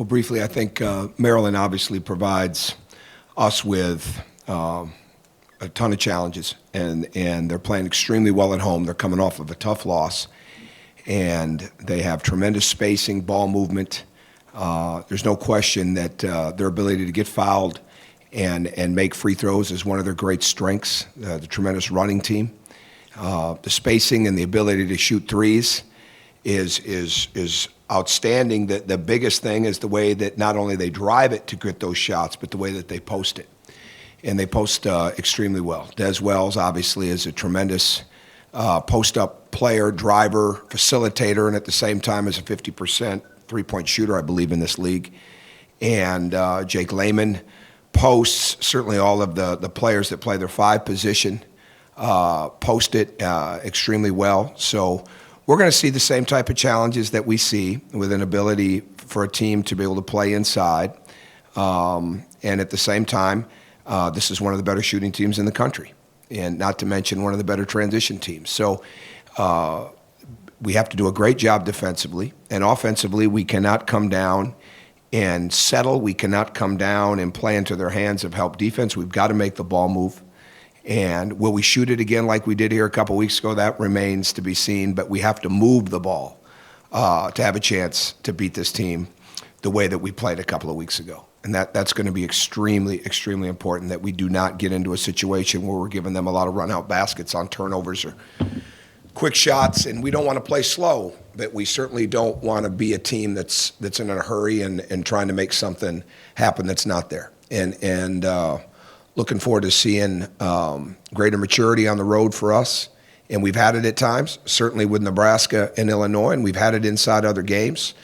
Well, briefly, I think Maryland obviously provides us with a ton of challenges, and they're playing extremely well at home. They're coming off of a tough loss, and they have tremendous spacing, ball movement. There's no question that their ability to get fouled and make free throws is one of their great strengths. The tremendous running team, the spacing and the ability to shoot threes is outstanding. The biggest thing is the way that not only they drive it to get those shots, but the way that they post it. And they post extremely well. Des Wells obviously is a tremendous post-up player, driver, facilitator, and at the same time is a 50% three-point shooter, I believe, in this league. And Jake Layman posts. Certainly all of the players that play their five position post it extremely well. So we're going to see the same type of challenges that we see with an ability for a team to be able to play inside. And at the same time, this is one of the better shooting teams in the country, and not to mention one of the better transition teams. So we have to do a great job defensively, and offensively we cannot come down and settle. We cannot come down and play into their hands of help defense. We've got to make the ball move. And will we shoot it again like we did here a couple weeks ago? That remains to be seen, but we have to move the ball to have a chance to beat this team the way that we played a couple of weeks ago. And that's going to be extremely, extremely important, that we do not get into a situation where we're giving them a lot of run-out baskets on turnovers or quick shots, and we don't want to play slow, but we certainly don't want to be a team that's in a hurry and trying to make something happen that's not there. And looking forward to seeing greater maturity on the road for us. And we've had it at times, certainly with Nebraska and Illinois, and we've had it inside other games.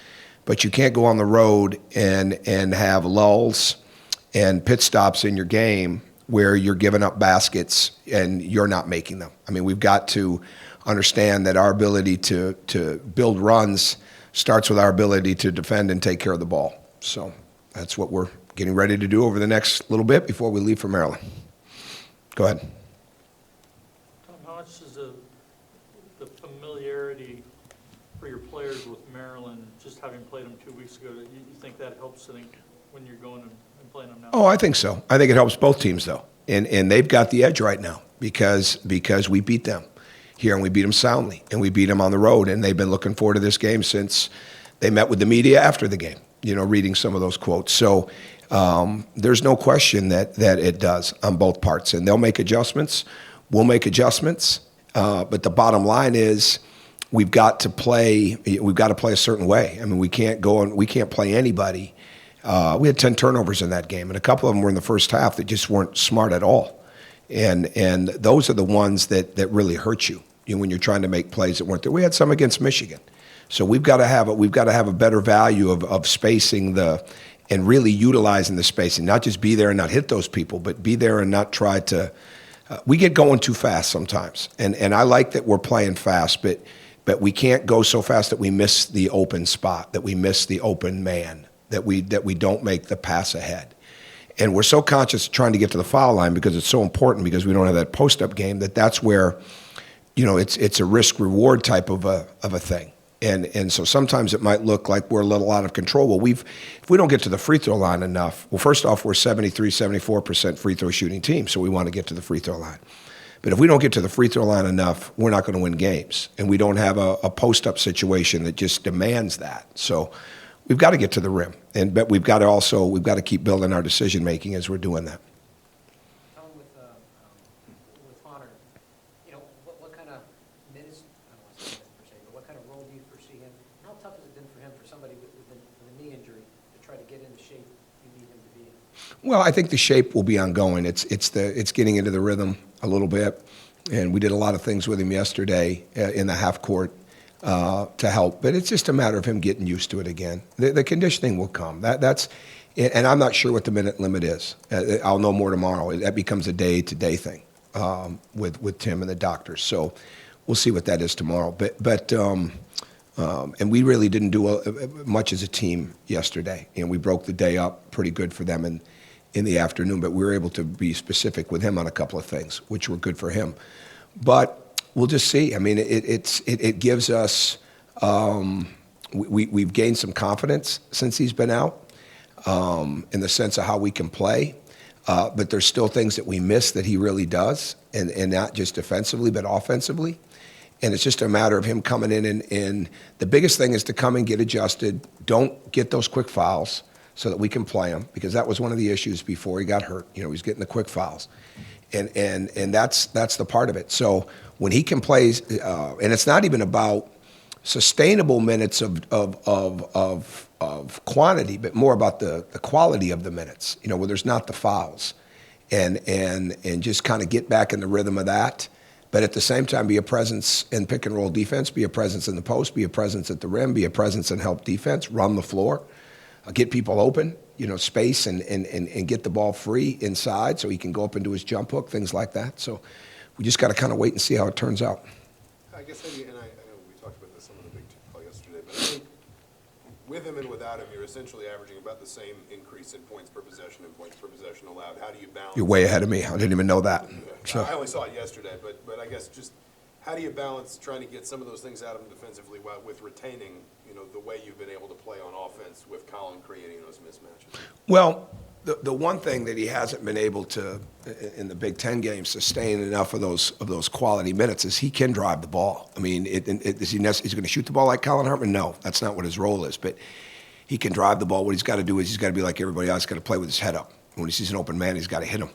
But you can't go on the road and have lulls and pit stops in your game where you're giving up baskets and you're not making them. I mean, we've got to understand that our ability to build runs starts with our ability to defend and take care of the ball. So that's what we're getting ready to do over the next little bit before we leave for Maryland. Go ahead. Tom, how much is the familiarity for your players with Maryland, just having played them 2 weeks ago, you think that helps, I think, when you're going and playing them now? Oh, I think so. I think it helps both teams, though. And they've got the edge right now because we beat them here, and we beat them soundly, and we beat them on the road, and they've been looking forward to this game since they met with the media after the game, reading some of those quotes. So there's no question that it does on both parts, and they'll make adjustments. We'll make adjustments. But the bottom line is we've got to play a certain way. I mean, we can't play anybody. We had 10 turnovers in that game, and a couple of them were in the first half that just weren't smart at all. And those are the ones that really hurt you, when you're trying to make plays that weren't there. We had some against Michigan. So we've got to have a better value of spacing and really utilizing the spacing, not just be there and not hit those people, but be there and not try to we get going too fast sometimes. And I like that we're playing fast, but we can't go so fast that we miss the open spot, that we miss the open man, that we don't make the pass ahead. And we're so conscious of trying to get to the foul line because it's so important, because we don't have that post-up game, that's where, it's a risk-reward type of a thing. And so sometimes it might look like we're a little out of control. Well, if we don't get to the free throw line enough, well, first off, we're 73, 74% free throw shooting team, so we want to get to the free throw line. But if we don't get to the free throw line enough, we're not going to win games. And we don't have a post-up situation that just demands that. So we've got to get to the rim. But we've got to keep building our decision-making as we're doing that. Tom, with Honor, what kind of minutes, I don't want to say minutes per se, but what kind of role do you foresee him? How tough has it been for him, for somebody with a knee injury, to try to get in the shape you need him to be in? Well, I think the shape will be ongoing. It's getting into the rhythm a little bit, and we did a lot of things with him yesterday in the half court to help. But it's just a matter of him getting used to it again. The conditioning will come. And I'm not sure what the minute limit is. I'll know more tomorrow. That becomes a day-to-day thing with Tim and the doctors. So we'll see what that is tomorrow. But and we really didn't do much as a team yesterday. And we broke the day up pretty good for them in the afternoon. But we were able to be specific with him on a couple of things, which were good for him. But we'll just see. I mean, it gives us we've gained some confidence since he's been out. in the sense of how we can play. But there's still things that we miss that he really does, and not just defensively, but offensively. And it's just a matter of him coming in, and the biggest thing is to come and get adjusted. Don't get those quick fouls so that we can play him, because that was one of the issues before he got hurt. You know, he's getting the quick fouls. And that's the part of it. So when he can play, and it's not even about sustainable minutes of quantity, but more about the quality of the minutes, you know, where there's not the fouls, and just kind of get back in the rhythm of that. But at the same time, be a presence in pick and roll defense, be a presence in the post, be a presence at the rim, be a presence in help defense, run the floor, get people open, you know, space and get the ball free inside so he can go up into his jump hook, things like that. So we just got to kind of wait and see how it turns out. I guess, and I know we talked about this some of the Big Ten call yesterday, but I think with him and without him, you're essentially averaging about the same increase in points per possession and points per possession allowed. How do you balance? You're way ahead of me. I didn't even know that. So. I only saw it yesterday, but I guess just how do you balance trying to get some of those things out of him defensively while with retaining, you know, the way you've been able to play on offense with Colin creating those mismatches? Well, the one thing that he hasn't been able to, in the Big Ten games, sustain enough of those quality minutes is he can drive the ball. I mean, is he going to shoot the ball like Colin Hartman? No, that's not what his role is. But he can drive the ball. What he's got to do is he's got to be like everybody else. He's got to play with his head up. When he sees an open man, he's got to hit him.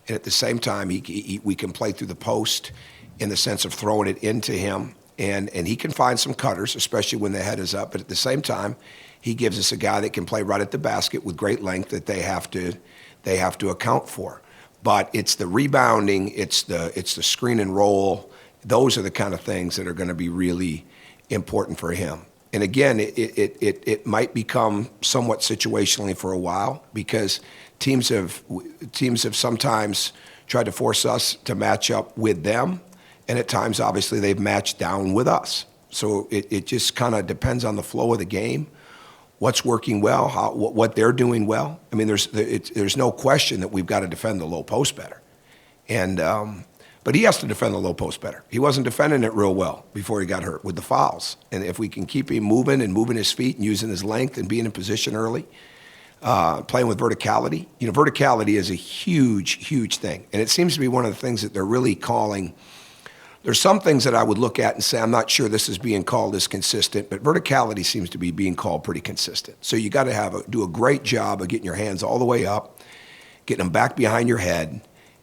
And at the same time, we can play through the post in the sense of throwing it into him. And he can find some cutters, especially when the head is up. But at the same time, he gives us a guy that can play right at the basket with great length that they have to account for. But it's the rebounding, it's the screen and roll. Those are the kind of things that are going to be really important for him. And again, it might become somewhat situationally for a while, because teams have sometimes tried to force us to match up with them, and at times, obviously, they've matched down with us. So it just kind of depends on the flow of the game, what's working well, what they're doing well. I mean, there's no question that we've got to defend the low post better, but he has to defend the low post better. He wasn't defending it real well before he got hurt with the fouls. And if we can keep him moving and moving his feet and using his length and being in position early, playing with verticality. You know, verticality is a huge, huge thing. And it seems to be one of the things that they're really calling. There's some things that I would look at and say, I'm not sure this is being called as consistent, but verticality seems to be being called pretty consistent. So you got to do a great job of getting your hands all the way up, getting them back behind your head.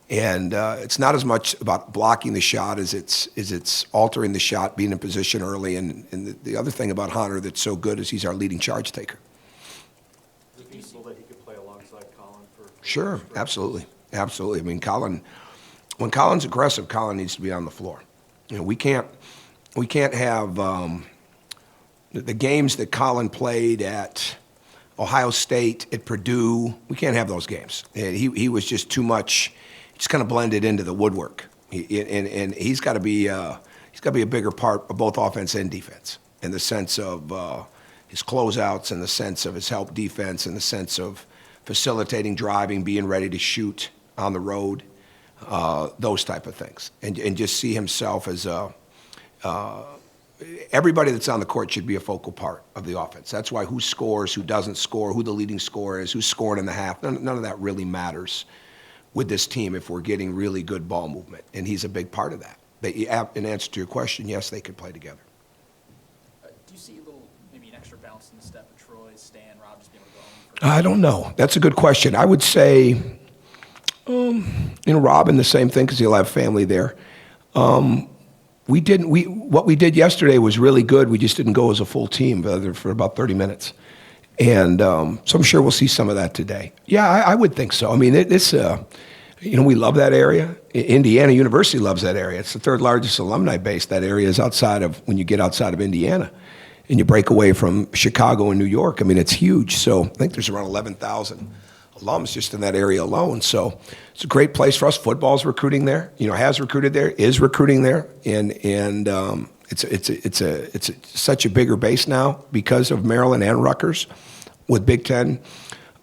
And it's not as much about blocking the shot as it's altering the shot, being in position early. And the other thing about Hunter that's so good is he's our leading charge taker. Is it feasible that he could play alongside Colin for? Sure, absolutely. Absolutely. I mean, when Colin's aggressive, Colin needs to be on the floor. You know, we can't have the games that Colin played at Ohio State, at Purdue. We can't have those games. And he was just too much. Just kind of blended into the woodwork, and he's got to be a bigger part of both offense and defense, in the sense of his closeouts, in the sense of his help defense, in the sense of facilitating driving, being ready to shoot on the road, those type of things, and just see himself as everybody that's on the court should be a focal part of the offense. That's why who scores, who doesn't score, who the leading scorer is, who's scoring in the half. None of that really matters with this team if we're getting really good ball movement, and he's a big part of that. In answer to your question, yes, they could play together. Do you see maybe an extra bounce in the step of Troy, Stan, Rob just being able to go home? I don't know. That's a good question. I would say, Rob, and the same thing, because he'll have family there. What we did yesterday was really good. We just didn't go as a full team for about 30 minutes. And so I'm sure we'll see some of that today. Yeah, I would think so. I mean, we love that area. Indiana University loves that area. It's the third largest alumni base. That area is when you get outside of Indiana and you break away from Chicago and New York. I mean, it's huge. So I think there's around 11,000 alums just in that area alone. So it's a great place for us. Football's recruiting there. Has recruited there, is recruiting there, and it's such a bigger base now because of Maryland and Rutgers with Big Ten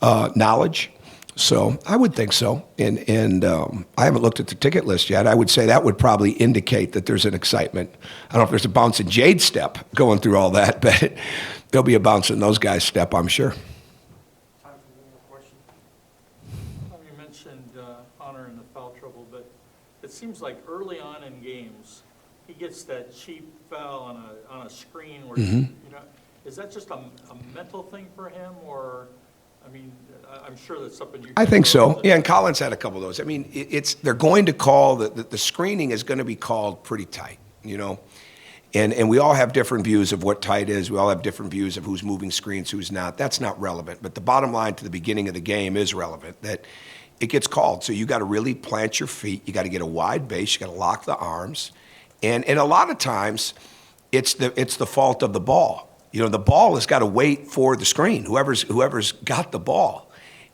knowledge. So I would think so. And I haven't looked at the ticket list yet. I would say that would probably indicate that there's an excitement. I don't know if there's a bounce in Jade's step going through all that, but there'll be a bounce in those guys' step, I'm sure. Time for seems like early on in games, he gets that cheap foul on a screen where, you know, is that just a mental thing for him, or, I mean, I'm sure that's something you. I think so. Yeah, and Collins had a couple of those. I mean, they're going to call, the screening is going to be called pretty tight, you know? And we all have different views of what tight is. We all have different views of who's moving screens, who's not. That's not relevant. But the bottom line to the beginning of the game is relevant, that it gets called. So you got to really plant your feet. You got to get a wide base. You got to lock the arms. And a lot of times, it's the fault of the ball. You know, the ball has got to wait for the screen, whoever's got the ball.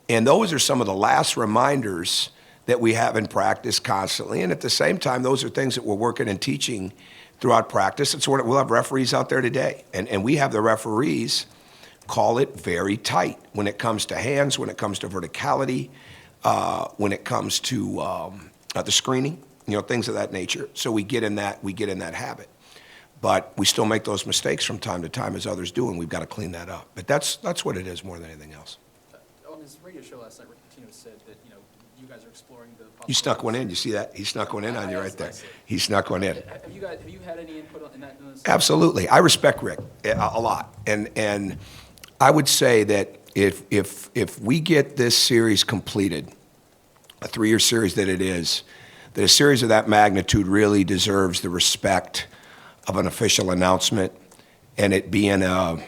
And those are some of the last reminders that we have in practice constantly. And at the same time, those are things that we're working and teaching throughout practice. It's what we'll have referees out there today. And we have the referees call it very tight when it comes to hands, when it comes to verticality, when it comes to the screening, you know, things of that nature. So we get in that habit. But we still make those mistakes from time to time, as others do, and we've got to clean that up. But that's what it is more than anything else. On his radio show last night, Rick Pitino said that, you know, you guys are exploring the. You snuck one in. You see that? He snuck one in on you right there. He snuck one in. Have you had any input in that? Absolutely. I respect Rick a lot. And I would say that if we get this series completed, a 3-year series that it is, that a series of that magnitude really deserves the respect of an official announcement and it being a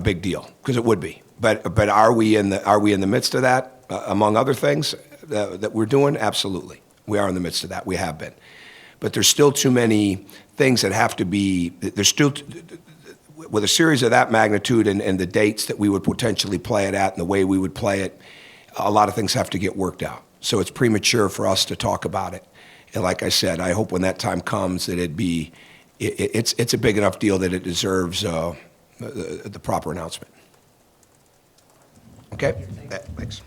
big deal, because it would be. But are we in the midst of that, among other things that we're doing? Absolutely. We are in the midst of that. We have been. But there's still too many things that have to be, there's still, with a series of that magnitude and the dates that we would potentially play it at and the way we would play it, a lot of things have to get worked out. So it's premature for us to talk about it. And like I said, I hope when that time comes that it's a big enough deal that it deserves the proper announcement. Okay? Thanks.